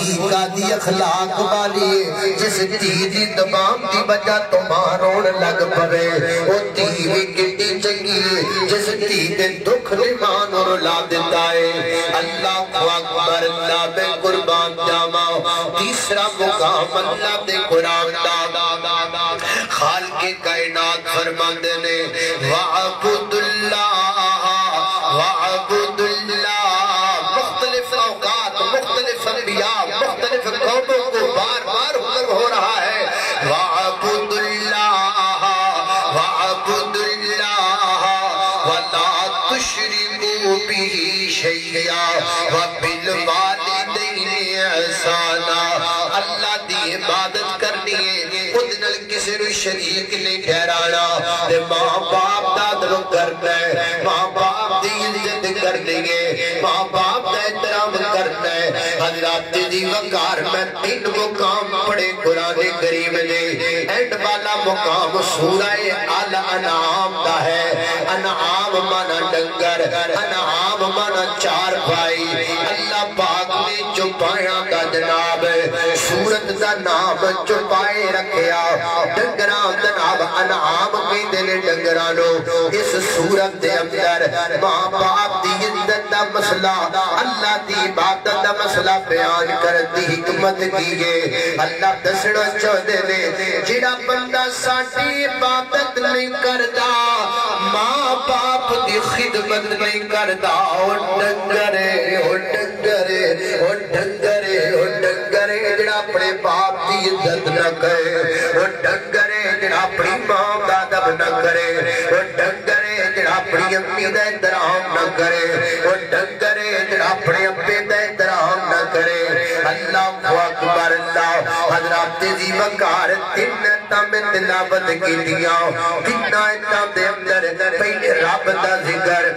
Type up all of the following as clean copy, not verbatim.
وہی قاضی اخلاق والی جس تیزی دبام دی وجہ تمہارون لگ پڑے وہ تیوی کٹی چنگی جس تیزی دکھ نمان اور لا دیتا ہے اللہ اکبر اللہ بے قربان جاما تیسرا مقام اللہ دے قرآن دا خالق کائنات فرماندے نے وَعَبُدُ اللَّهَ وَعَبُدُ اللَّهَ مختلف اوقات مختلف انبیاء مختلف قوموں کو بار بار حکم ہو رہا ہے وَعَبُدُ اللَّهَ وَعَبُدُ اللَّهَ وَلَا تُشْرِكُوا بِهِ شَيْئًا وَبِالْوَالِدَيْنِ إِحْسَانًا اللہ دی عبادت کرنی ہے خود نل کسی نو شریک نہیں ٹھہرانا تے ماں باپ دا دلو کرنا ہے ماں باپ دی عزت کرنی ہے ماں باپ دا احترام کرنا ہے حضرات دی وقار میں 3 مقام پڑھے قرآن کریم نے اینڈ والا مقام سورہ الانعام دا ہے انعام مانا ڈنگر انعام مانا چار بھائی اللہ پاک نے چپایا دا جناب سورت دا نام چپائے رکھیا ڈنگران دا نام انعام کی دل ڈنگرانو اس سورت دے اندر ماں باپ دی عزت دا مسئلہ اللہ دی عبادت دا مسئلہ بیان کر دی حکمت کیے اللہ دسنا چاہتے نے جڑا بندہ ساٹھی عبادت نہیں کردا ماں باپ دی خدمت نہیں کردا او ڈنگرے او ڈنگرے او ڈنگرے او ڈنگرے جڑا اپنے باپ دی عزت نہ کرے او ڈنگرے جڑا اپنی ماں دا ادب نہ کرے او ڈنگرے جڑا اپنی امی دا احترام نہ کرے او ڈنگرے جڑا اپنے ابے دا احترام نہ کرے اللہ اکبر اللہ حضرات دی وقار تین میں تلاوت کی دیا تین آیتاں دے اندر پہلے رب دا ذکر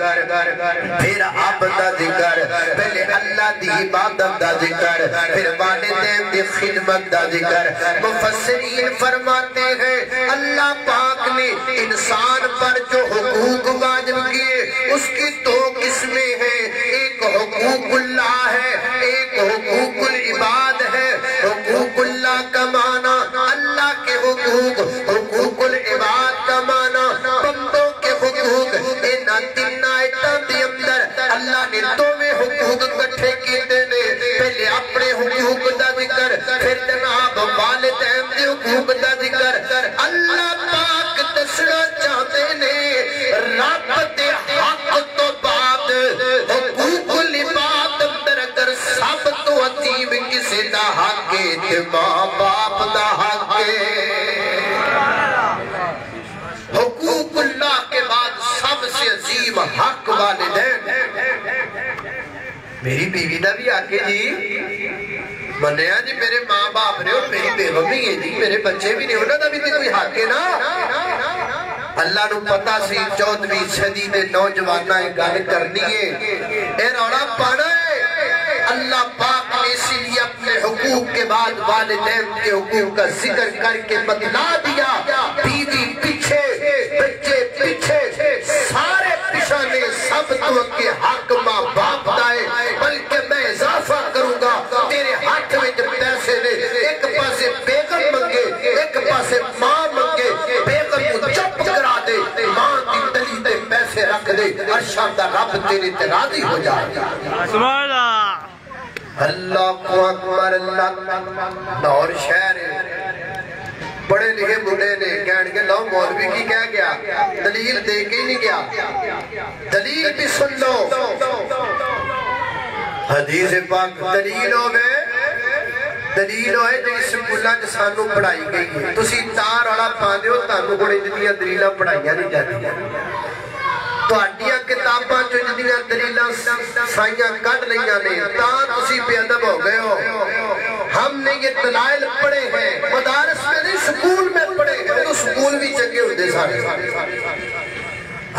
پھر عابد دا ذکر پہلے اللہ دی عبادت دا ذکر پھر والدین دی خدمت دا ذکر مفسرین فرماتے ہیں اللہ پاک نے انسان پر جو حقوق واجب کیے اس کی 2 قسمیں ہیں ایک حقوق اللہ ہے ایک حقوق العباد ہے حقوق اللہ کا معنی اللہ کے حقوق حقوق العباد کا معنی بندوں کے حقوق ان 3 آیتاں دے اندر اللہ نے 2 حقوق کٹھے کیے دینے پہلے اپنے حقوق دا ذکر پھر جناب والدین دے حقوق دا ذکر اللہ پاک دسنا چاہتے نے رب دے حق تو بعد حقوق العباد اندر اگر سب تو عظیم کسی دا حق ہے ماں باپ دا حق ہے حقوق اللہ کے بعد سب سے عظیم حق والدین میری بیوی دا بھی آکے جی منیا جی میرے ماں باپ نے اور میری بیوی ہے جی میرے بچے بھی نہیں ہونا دا بھی کوئی حق ہے نا اللہ نو پتا سی 14ویں صدی دے نوجواناں گل کرنی ہے اے روڑا پانا ہے اللہ پاک نے اسی لیے اپنے حقوق کے بعد والدین کے حقوق کا ذکر کر کے بتلا دیا بیوی پیچھے بچے پیچھے سارے پیشانے سب تو کے حق ماں باپ دائے بلکہ میں اضافہ کروں گا تیرے ہاتھ میں جب پیسے لے ایک پاسے بیگم منگے ایک پاسے ماں منگے بیگم کو چپ کرا دے ماں دی دلی دے پیسے رکھ دے عرشاں دا رب تیرے تے راضی ہو جائے سبحان اللہ اللہ اکبر اللہ لاہور شہر بڑے لکھے بڑے نے کہنے کے لو مولوی کی کہہ گیا دلیل دے کے ہی نہیں گیا دلیل بھی سن لو حدیث پاک دلیل ہوئے جو اس سکولہ جسانوں پڑھائی گئی ہے تسی تار والا پاندے ہو تانوں بڑے جنیاں دلیلہ پڑھائیاں نہیں جاتی ہیں تو ہڈیاں کتاباں جو جنیاں دلیلہ سائیاں کٹ لیاں نے تاں تسی بے ادب ہو گئے ہو ہم نے یہ دلائل پڑھے ہیں مدارس میں نہیں سکول میں پڑھے ہیں تو سکول بھی چکے ہوتے سارے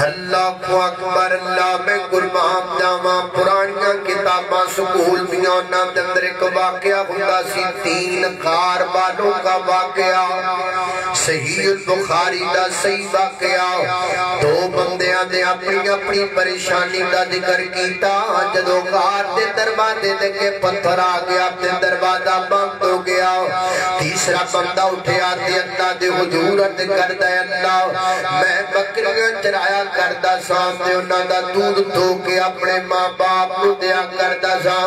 اللہ اکبر اللہ میں قربان جاواں پرانیاں کتاباں سکول دیاں نہ اندر ایک واقعہ ہوتا سی 3 کار والوں کا واقعہ صحیح البخاری دا صحیح واقعہ 2 بندیاں دے اپنی اپنی پریشانی دا ذکر کیتا جدو کار دے دروازے دے کے پتھر آ گیا تے دروازہ بند ہو گیا تیسرا بندہ اٹھیا تے اللہ دے حضور عرض کردا ہے اللہ میں بکریاں چرایا کردا ساں تے انہاں دا دودھ دھو کے اپنے ماں باپ نو دیا کردا ساں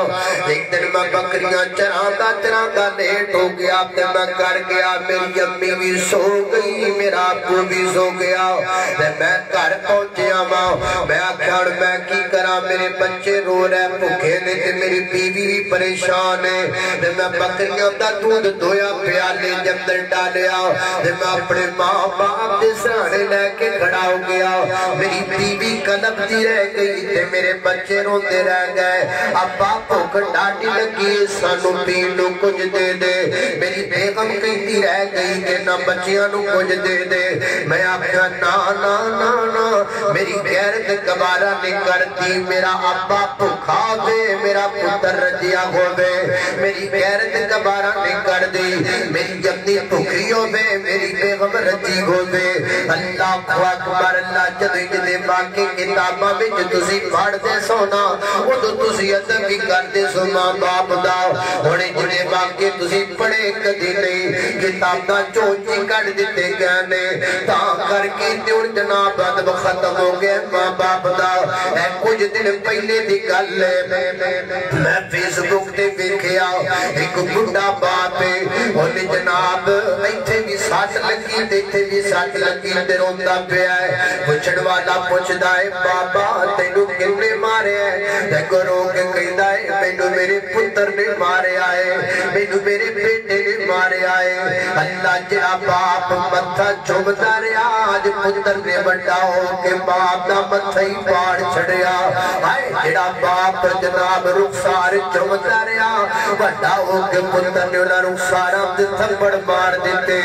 ایک دن میں بکریاں چراتا لیٹ ہو گیا تے میں کر گیا میری امی بھی سو گئی میرا ابو بھی سو گیا تے میں گھر پہنچیا ماں میں آکھیا میں کی کراں میرے بچے رو رہے بھوکے نے تے میری بیوی بھی پریشان ہے تے میں بکریاں دا دودھ دھویا پیالے جندر ڈالیا تے میں اپنے ماں باپ دے سرانے لے کے کھڑا ہو گیا میری بیوی کلپتی رہ گئی تے میرے بچے روندے رہ گئے ابا بھوک ڈاڈی لگی سانو پین نو کچھ دے دے میری بیگم کہتی رہ گئی کہ نہ بچیاں نو کچھ دے دے میں آکھیا نا نا نا نا میری غیرت گوارا نہیں کرتی میرا ابا بھوکا دے میرا پتر رجیا ہو دے میری غیرت گوارا نہیں کر دی میری جمنی بھوکی ہو دے میری بیگم رجی ہو دے اللہ اکبر اللہ جدے جدے باقی کتاباں میں جو تسی پڑھ دے سونا وہ تو تسی عزم بھی کر دے سو ماں باپ دا ہونے جنے باقی تسی پڑھے کدی نہیں کتاب دا چونچی کٹ دیتے گانے تا کر کے دیون جناب ادب ختم ہو گئے ماں باپ دا اے کچھ دن پہلے دی گل ہے میں فیس بک تے ویکھیا ایک بڑھا باپ ہے ہونے جناب ایتھے بھی ساتھ لگی دیتے بھی ساتھ لگی تے روندا پیا ہے پوچھن والا پوچھدا ہے بابا تینو کنے مارے ہے تے کرو کے کہندا ہے مینوں میرے پتر نے مارے آئے مینوں میرے بیٹے نے مارے آئے اللہ جڑا باپ متھا چومدا رہیا اج پتر نے بڑا ہو کے باپ دا متھا ہی پاڑ چھڑیا ہائے جڑا باپ جناب رخسار چومدا رہیا بڑا ہو کے پتر نے انہاں رخساراں تے تھپڑ مار دتے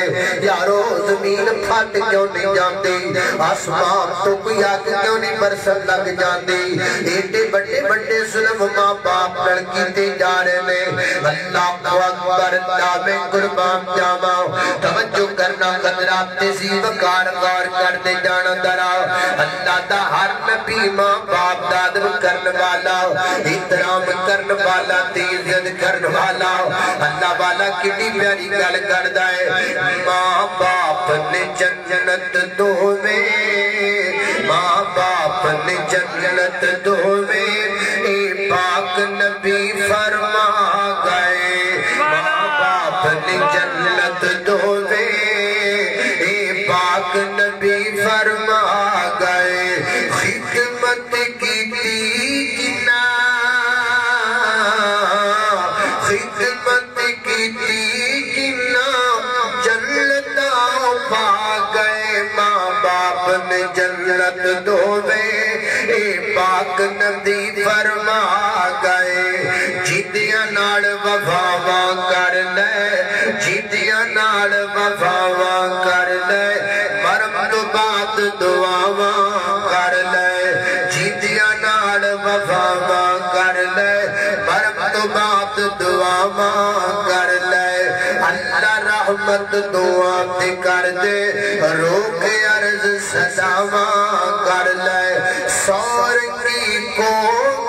یارو زمین پھٹ کیوں نہیں جاندی آسمان تو کوئی آگ کیوں نہیں برسن لگ جاندی ایڈے بڑے بڑے ظلم ماں باپ لڑکی تے جا رہے میں اللہ کو اکبر اللہ میں قربان جاما توجہ کرنا قدرات تیزی وقار غور کر دے جانا درا اللہ دا ہر نبی ماں باپ دادم کرن والا احترام کرن والا عزت کرن والا اللہ والا کتنی پیاری گل کردا ہے ماں باپ نے جنت دوویں ماں باپ نے جنت دوویں اے پاک نبی فرما گئے ماں باپ نے جنت دوویں اے پاک نبی فرما گئے خدمت کیتی جنا خدمت کیتی جنا جنت پا گئے ماں باپ نے جنت دوویں اے پاک نبی فرما گئے جیدیاں نال وفاواں کر لے جیدیاں نال وفاواں کر لے مرم تو بعد دعاواں کر لے جیدیاں نال وفاواں کر لے مرم تو بعد دعاواں کر لے اللہ رحمت دعا تے کر دے روک عرض صداواں کر لے سور کی کو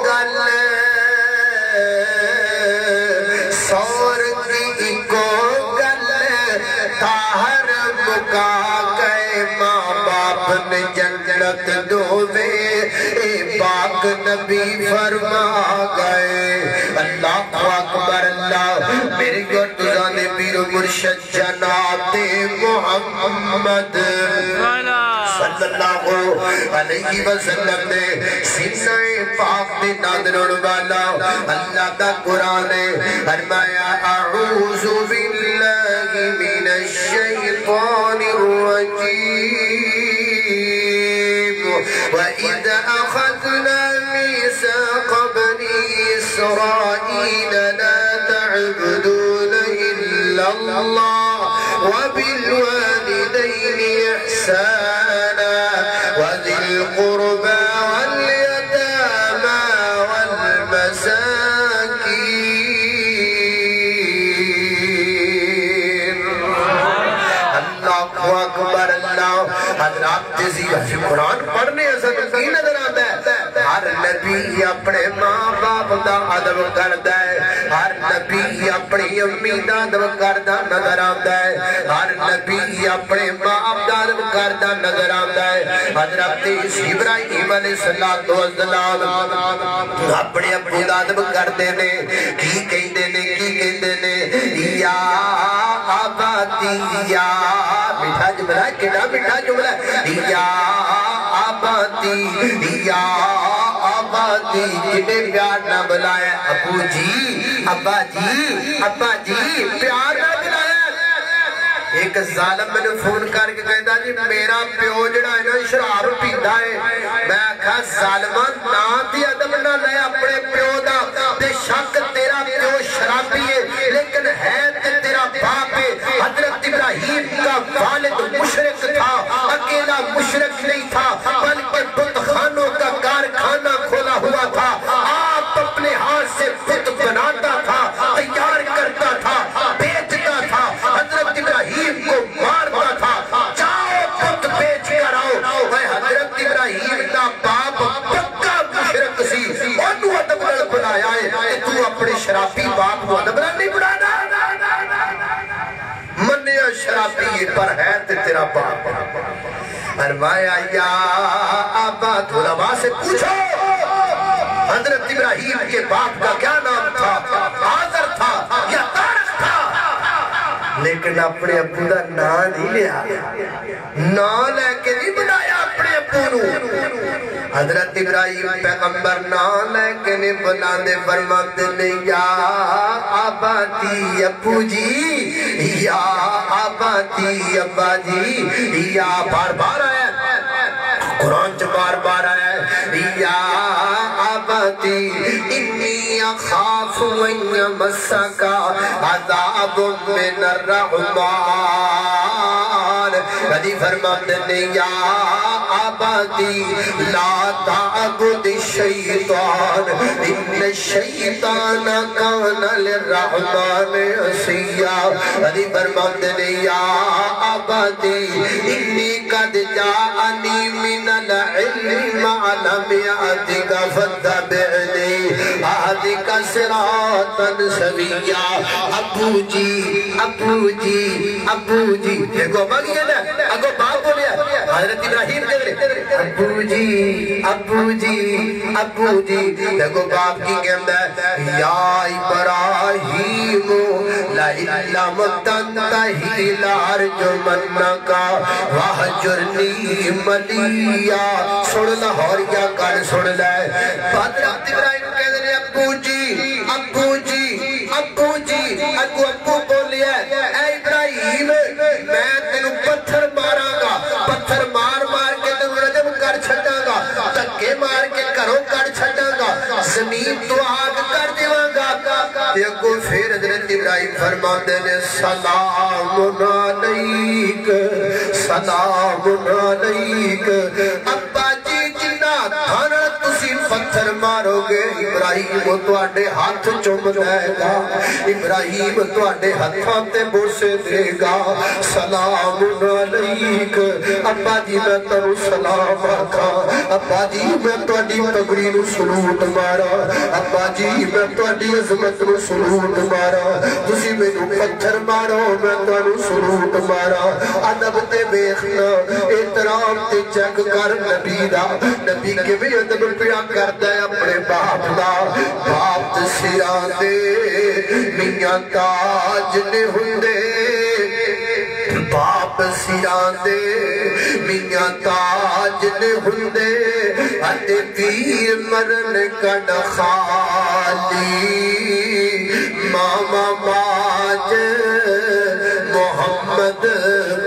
گل سور کی کو گل تاہر مکا گئے ماں باپ نے جنت دوویں اے پاک نبی فرما گئے اللہ اکبر اللہ میرے گردان پیر مرشد جناب محمد صلی اللہ علیہ وسلم نے سینہ پاک میں نادرون والا اللہ کا قرآن فرمایا اعوذ باللہ من الشیطان الرجیم وَإِذْ أَخَذْنَا مِيثَاقَ بَنِي إِسْرَائِيلَ لَا تَعْبُدُونَ إِلَّا اللَّهَ وَبِالْوَالِدَيْنِ إِحْسَانًا وَذِي الْقُرْبَى وَالْيَتَامَى وَالْمَسَاكِينِ حضرات تیزی قرآن پڑھنے اصل کی نظر آتا ہے ہر نبی اپنے ماں باپ دا ادب کردا ہے ہر نبی اپنی امی دا ادب کردا نظر آتا ہے ہر نبی اپنے باپ دا ادب کردا نظر آتا ہے حضرت ابراہیم علیہ السلام اپنے ابو دا ادب کردے نے کی کہندے نے یا آبادی یا میٹھا جملہ کنا میٹھا جملہ یا آبادی یا آبادی جنہیں پیار نہ بلائے ابو جی ابا جی پیار نہ بلائے ایک ظالم میں نے فون کر کے کہتا جی میرا پیو جڑا ہے نا شراب پیتا ہے میں کہا ظالمان نا دی ادب نہ لے اپنے پیو دا بے شک تیرا پیو شرابی ہے لیکن ہے تیرا باپ ہے حضرت ابراہیم کا والد مشرک تھا اکیلا مشرک نہیں تھا بلکہ بت خانوں کا کارخانہ کھولا ہوا تھا آپ اپنے ہاتھ سے بت بناتا تھا تیار کرتا تھا بیچتا تھا حضرت ابراہیم کو مارتا تھا جاؤ بت بیچ کر آؤ میں حضرت ابراہیم کا باپ پکا مشرک سی انہوں ادب نہ بنایا ہے کہ تو اپنے شرابی باپ کو ادب نہیں بنانا منیا شرابی پر ہے تیرا باپ فرمایا یا آباد علماء سے پوچھو حضرت ابراہیم کے باپ کا کیا نام تھا آذر تھا یا تارق تھا لیکن اپنے ابو دا نام نہیں لیا نام لے کے نہیں بنایا اپنے ابو نو حضرت ابراہیم پیغمبر نام لے کے نہیں بنا دے فرماتے نے یا آبادی ابو جی یا آبادی ابا جی یا بار بار آیا قرآن چ بار بار آیا یا آبادی انی اخاف ان یمسک عذاب من الرحمن کدی فرماتے نے یا آبادی لا تعبد الشیطان ان الشیطان کان للرحمن عصیا کدی فرماتے نے یا آبادی انی قد جاءنی من العلم ما لم یأتک فاتبعنی اهدک صراطا سویا ابو جی دیکھو ابا کی کہتا ہے اگو باپ بولیا حضرت ابراہیم کہتے ہیں ابو جی دیکھو باپ کی کہتا ہے یا ابراہیم لَإِلَّمْ تَنْتَهِ لَأَرْجُمَنَّكَ وَحْجُرْنِي مَلِيًّا سن لاہوریا کر سن لے حضرت ابراہیم کہتے ہیں ابو بولیا اے ابراہیم میں تینو پتھر مارا گا پتھر مار کے تینو رجم کر چھڑا گا دھکے مار کے گھروں کر چھڑا گا زمین تو آگ کر دیواں گا دیکھو پھر حضرت ابراہیم فرماتے نے سلام علیک ابا جی جنہ تھانا تسی پتھر مارو گے ابراہیم تو آڈے ہاتھ چوم دے گا ابراہیم تو آڈے ہاتھاں تے بوسے دے گا سلام علیک ابا جی میں تنو سلام آکھا ابا جی میں تو آڈی پگڑی نو سلوٹ مارا ابا جی میں تو آڈی عظمت نو سلوٹ مارا تسی میں نو پتھر مارو میں تو آنو سلوٹ مارا ادب تے بیخنا احترام تے چک کر نبی دا نبی کے بھی ادب پیا کرتا ہے اپنے باپ دا باپ سران دے میاں تاج نے ہوندے باپ سران دے میاں تاج نے ہوندے اتے پیر مرن کڑ خالی ماما باج محمد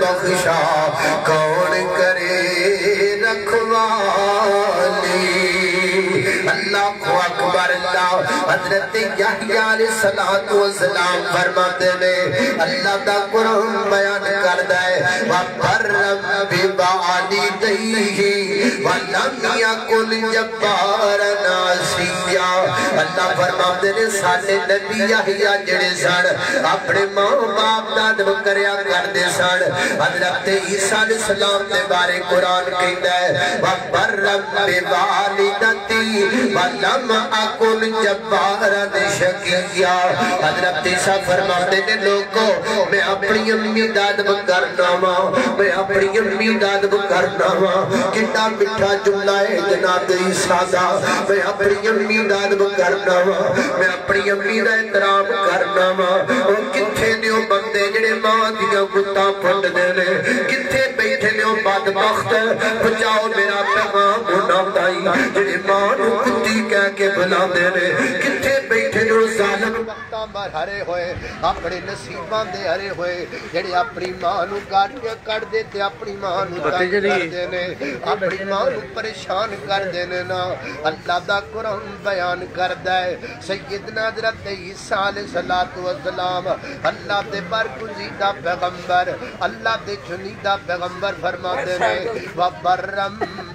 بخشا کون کرے رکھوالی العظیم اللہ اکبر اللہ حضرت یحییٰ علیہ السلام فرماتے ہیں اللہ دا قرآن بیان کردا ہے وَبَرًّا بِوَالِدَيْهِ وَلَمْ يَكُنْ جَبَّارًا عَصِيًّا اللہ فرماتے ہیں ساڈے نبی یحییٰ جڑے سن اپنے ماں باپ دا ادب کریا کردے سن حضرت عیسیٰ علیہ السلام دے بارے قرآن کہندا ہے وَبَرًّا بِوَالِدَتِي وَلَمْ أَكُنْ جَبَّارًا شَقِيًّا حضرت عیسیٰ فرماتے ہیں لوگوں میں اپنی امی دا ادب کرنا وا میں اپنی امی دا ادب کرنا وا کتنا میٹھا جملہ ہے جناب عیسیٰ دا میں اپنی امی دا ادب کرنا وا میں اپنی امی دا احترام کرنا وا اور کتھے نیو بندے جڑے ماں دیاں گتاں پھٹ دے نے کتھے بیٹھے نیو بدبخت بچاؤ میرا پیغام گناہ دائی جڑے ماں نو کتی کہہ کے بلا دے نے کتھے بیٹھے جو ظالم وقتاں بار ہرے ہوئے اپنے نصیباں دے ہرے ہوئے جڑے اپنی ماں نو گاٹیاں کر دیتے اپنی ماں نو تنگ کر دینے اپنی ماں نو پریشان کر دینے نا اللہ دا قرآن بیان کردہ ہے سیدنا حضرت عیسیٰ علیہ السلام اللہ دے برگزیدہ پیغمبر اللہ دے چنیدہ پیغمبر فرماتے ہیں وَبَرًّا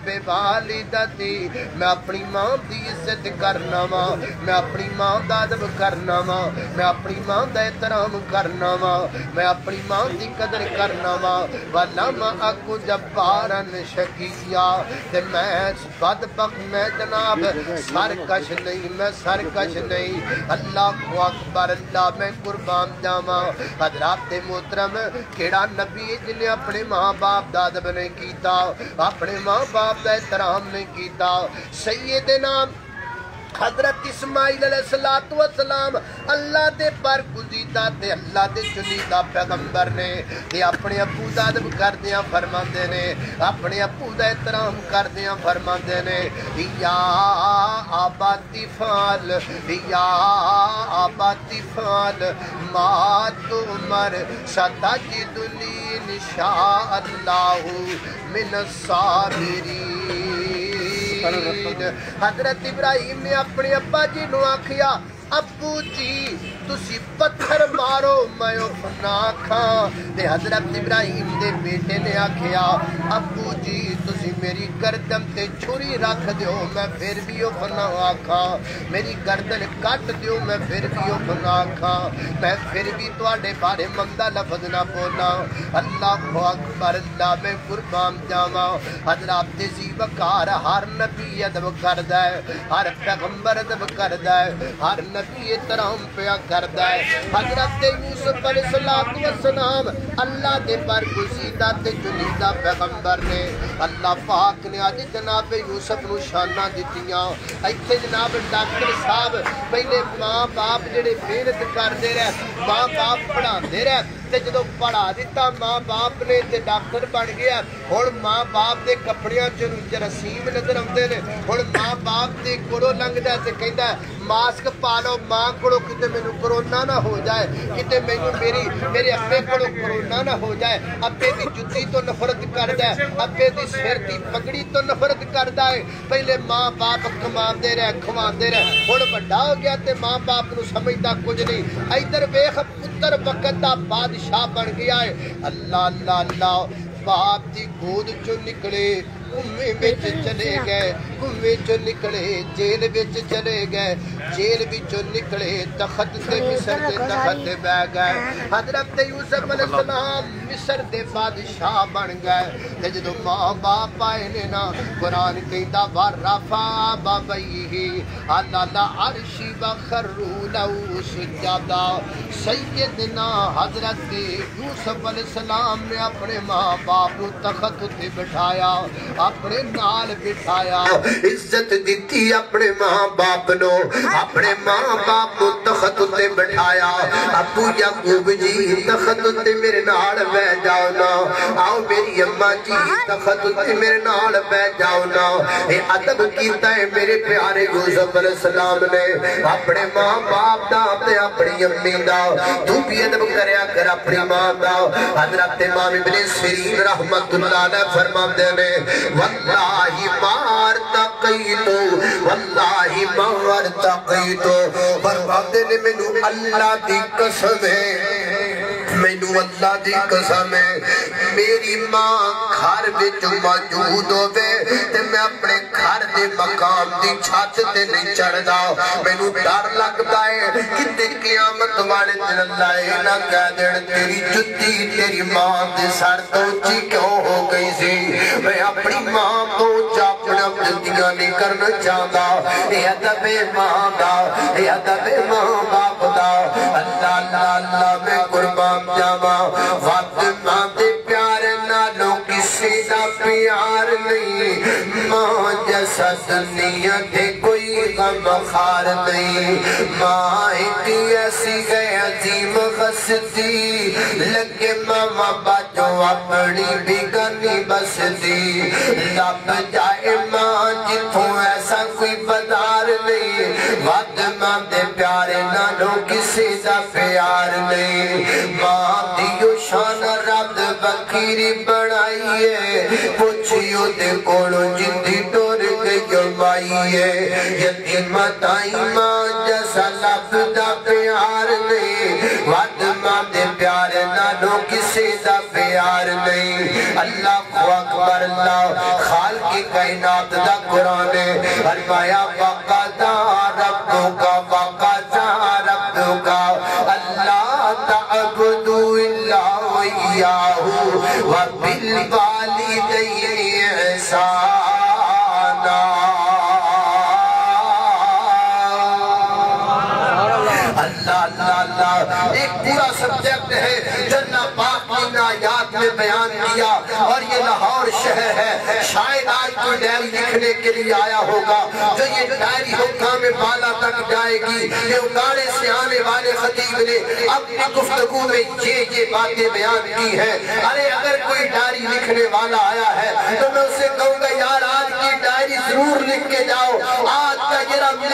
بِوَالِدَتِي میں اپنی ماں دی عزت کرنا وا میں اپنی ماں دا ادب کرنا وا میں اپنی ماں دا احترام کرنا وا میں اپنی ماں دی قدر کرنا وا وَلَمْ أَكُ جَبَّارًا شَقِيًّا تے میں بدبخت میں جناب سرکش نہیں میں سرکش نہیں اللہ اکبر اللہ میں قربان جاواں حضرات محترم کیڑا نبی جنہیں اپنے ماں باپ دا ادب نہیں کیتا اپنے ماں باپ دا احترام نہیں کیتا سیدنا حضرت اسماعیل علیہ السلام اللہ دے برگزیدہ تے اللہ دے چنیدہ پیغمبر نے تے اپنے ابو دا ادب کردیاں فرماندے نے اپنے ابو دا احترام کردیاں فرماندے نے یا آباتی فعل یا آباتی فعل ما تؤمر ستجدنی انشاء اللہ من الصابرین حضرت ابراہیم نے اپنے ابا جی نو آکھیا ابو جی تسی پتھر مارو میں اپنا کھاں تے حضرت ابراہیم دے بیٹے نے آکھیا ابو جی تسی میری گردن تے چھری رکھ دیو میں پھر بھی اپنا آکھاں میری گردن کٹ دیو میں پھر بھی اپنا آکھاں میں پھر بھی تواڈے بارے مندہ لفظ نہ بولا اللہ اکبر اللہ میں قربان جاواں حضرت ذی وقار ہر نبی ادب کردا ہے ہر پیغمبر ادب کردا ہے ہر نبی احترام پیا کردا ہے حضرت یوسف علیہ السلام اللہ دے برگزیدہ تے چنیدہ پیغمبر نے اللہ پاک نے آج جناب یوسف نو شانہ دتیاں ایتھے جناب ڈاکٹر صاحب پہلے ماں باپ جڑے محنت کردے رہے ماں باپ پڑھاندے رہے تے جدو پڑھا دیتا ماں باپ نے تے ڈاکٹر بن گیا ہن ماں باپ دے کپڑیاں چ جراثیم نظر آندے نے ہن ماں باپ دے کولوں لنگدا تے کہندا ماسک پا لو ماں کولوں کتے مینوں کرونا نہ ہو جائے کتے مینوں میرے ابے کولوں کرونا نہ ہو جائے ابے دی جُتی تو نفرت کردا ہے ابے دی سر دی پگڑی تو نفرت کردا ہے پہلے ماں باپ کماندے رہے کھواندے رہے ہن وڈا ہو گیا تے ماں باپ نوں سمجھدا کچھ نہیں ادھر ویکھ پتر وقت دا بادشاہ بن گیا ہے اللہ اللہ اللہ باپ دی گود چوں نکلے کنویں وچ چلے گئے کنویں چوں نکلے جیل وچ چلے گئے جیل وچوں نکلے تخت تے مصر دے تخت تے بیٹھ گئے حضرت یوسف علیہ السلام مصر دے بادشاہ بن گئے تے جدوں ماں باپ آئے نے نا قرآن کہندا ورفع ابویہ علی العرش وخروا له سجدا سیدنا حضرت یوسف علیہ السلام نے اپنے ماں باپ کو تخت تے بٹھایا اپنے نال بٹھایا عزت دیتی اپنے ماں باپ نو اپنے ماں باپ کو تخت تے بٹھایا ابو یعقوب جی تخت تے میرے نال بیٹھ جاؤ نا آؤ میری اماں جی تخت تے میرے نال بیٹھ جاؤ نا اے ادب کیتا ہے میرے پیارے یوسف علیہ السلام نے اپنے ماں باپ دا تے اپنی امی دا تو بھی ادب کریا کر اپنی ماں دا حضرت امام ابن سیرین رحمت اللہ علیہ فرماتے ہیں واللہ مار تقیتو واللہ مار تقیتو فرماتے نے مینو اللہ دی قسم ہے مینو اللہ دی قسم ہے میری ماں گھر وچ موجود ہوے تے میں اپنے گھر دے مقام دی چھت تے نہیں چڑھدا مینو ڈر لگدا ہے کہ قیامت والے دن اللہ اے نہ کہہ دین تیری جُتی تیری ماں دے سر تو اونچی کیوں ہو گئی سی میں اپنی ماں تو اپنا جُتیاں نہیں کرنا چاہتا اے ادب ماں دا اے ادب ماں باپ دا اللہ اللہ اللہ میں قربان جاوا وقت ماں دے پیار نالوں کسی دا پیار نہیں ماں جیسا دنیا دے کوئی غم خار نہیں ماں ایک ایسی گئے عظیم غصتی لگے ماما باجو اپنی بھی گنی بس دی لب جائے ماں جتوں ایسا کوئی بدار نہیں وقت ماں دے پیارے نالوں کسی دا پیار نہیں ماں دیو شان رب بکیری بڑھائیے پوچھیو دے کوڑو جندی ٹور گئی مائیے یتیم تائی ماں جیسا لب دا پیار نہیں وعد ماں دے پیار نالوں کسی دا پیار نہیں اللہ اکبر اللہ خالق کائنات دا قرآن ہے فرمایا وقضا ربک وقضا ربک اللہ تعبدوا الا اياه وبالوالدين احسانا اللہ ایک پورا سبجیکٹ ہے جنہ پاک نے آیات میں بیان کیا اور یہ لاہور شہر ہے شاید آج کوئی ڈائری لکھنے کے لیے آیا ہوگا جو یہ ڈائری حکام بالا تک جائے گی یہ اگاڑے سے آنے والے خطیب نے اپنی گفتگو میں یہ باتیں بیان کی ہیں ارے اگر کوئی ڈائری لکھنے والا آیا ہے تو میں اسے کہوں گا یار آج کی ڈائری ضرور لکھ کے جاؤ آج کا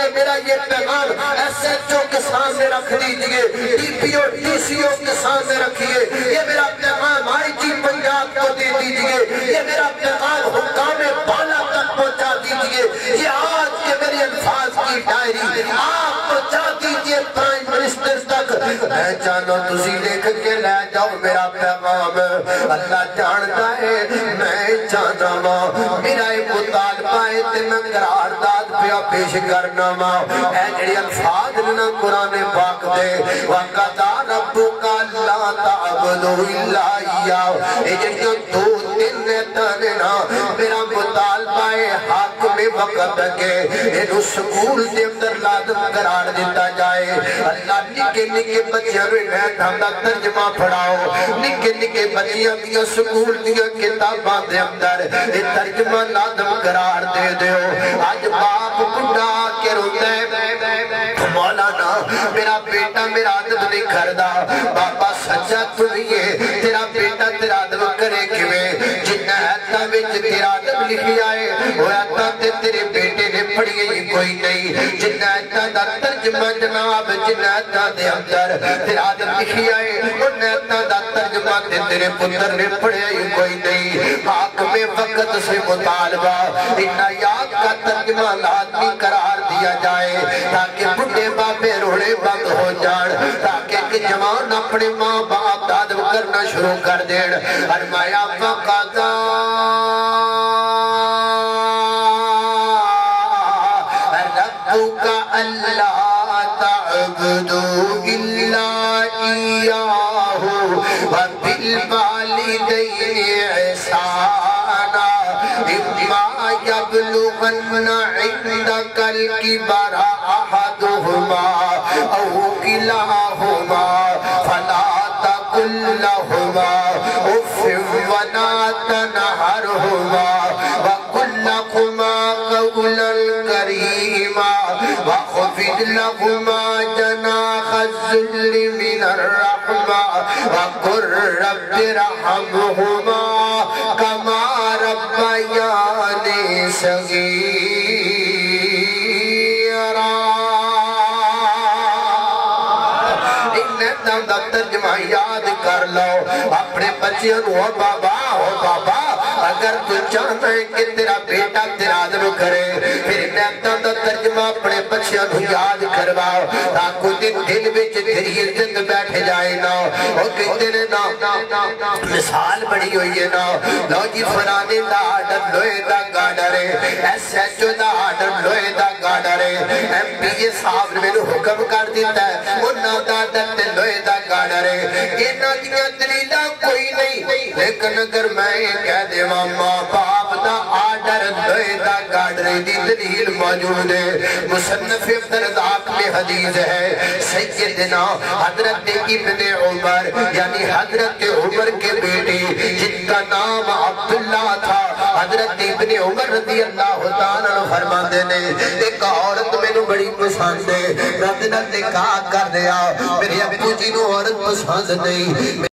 میرا یہ پیغام ایس ایچ او کے سامنے رکھ دیجئے D P O D C او کے سامنے رکھیے یہ میرا پیغام آئی جی پنجاب کو دے دیجئے یہ میرا پیغام حکام بالا تک پہنچا دیجئے یہ آج کے میرے الفاظ کی ڈائری آپ پہنچا دیجئے پرائم منسٹر تک میں جانو تسی لکھ کے لے جاؤ میرا پیغام اللہ جانتا ہے میں جانا ماں میرا ایک مطالبہ ہے تے میں قرارداد پہ پیش کرنا ماں اے جڑی الفاظ نے قرآن پاک دے وَقَضَى رَبُّكَ أَلَّا تَعْبُدُوا إِلَّا إِيَّاهُ اے جڑی دو دن تننا میرا مطالبہ ہے حاکم وقت کے انہوں سکول دے اندر لازم قرار دیتا جائے اللہ نکے نکے بچیاں میں تھا ترجمہ پڑھاؤ نکے نکے بچیاں دیا سکول دیا کتاباں دے اندر یہ ترجمہ لازم قرار دے دیو آج باپ بڑھا کے روتے مولانا میرا بیٹا میرا عدد نہیں کردہ بابا سچا تو نہیں ہے تیرا بیٹا تیرا عدد کرے کیویں جنہ ایتا وچ تیرا عدد لکھی آئے وہ ایتا تیرے بیٹے نے پڑھی ہے کوئی نہیں جنہ ایتا دا ترجمہ جناب جنہ ایتا دے اندر تیرا عدد لکھی آئے انہ ایتا دا ترجمہ تیرے پتر نے پڑھے ہے کوئی نہیں حاکم وقت سے مطالبہ ان آیات کا ترجمہ لازمی قرار دیا جائے تاکہ بڑھے باپے روڑے بند ہو جان تاکہ کہ جوان اپنے ماں باپ داد کرنا شروع کر دین فرمایا وقضا ربک الا تعبدوا الا ایاہ وبالوالدین احسانا اما یبلغن عندک الکبر احدہما او کلاہما فلا تقل لہما اف ولا تنہرہما وقل لہما قولا کریما وخفض لہما جناح الذل من الرحمہ وقل رب ارحمہما کما ربیانی صغیرا نیتاں دا ترجمہ یاد کر لو اپنے بچیاں نو او بابا اگر تو چاہتا ہے کہ تیرا بیٹا تیرا عدل کرے پھر نیتاں دا ترجمہ اپنے بچیاں نو یاد کرواؤ تاکہ دل وچ تیری عزت بیٹھ جائے نا اور کہتے نے نا مثال بڑی ہوئی ہے نا لو جی فلانے دا آرڈر لوہے دا گارڈر ہے ایس ایچ او دا آرڈر لوہے دا گارڈر ہے ایم پی اے صاحب نے میرے حکم کر دیتا ہے انہاں دا آرڈر لوہے دا گارڈر ہے انہاں دیاں دلیلاں کوئی نہیں لیکن اگر میں کہہ دے ماں باپ دا آرڈر لوہے دا گارڈر دی دلیل موجود ہے مصنف عبدالرزاق میں حدیث ہے سیدنا حضرت ابن عمر یعنی حضرت عمر کے بیٹے جن کا نام عبداللہ تھا حضرت ابن عمر رضی اللہ تعالیٰ فرماتے نے ایک عورت میں نو بڑی پسند ہے رب نے کہا کر دیا میرے ابو جی نو عورت پسند نہیں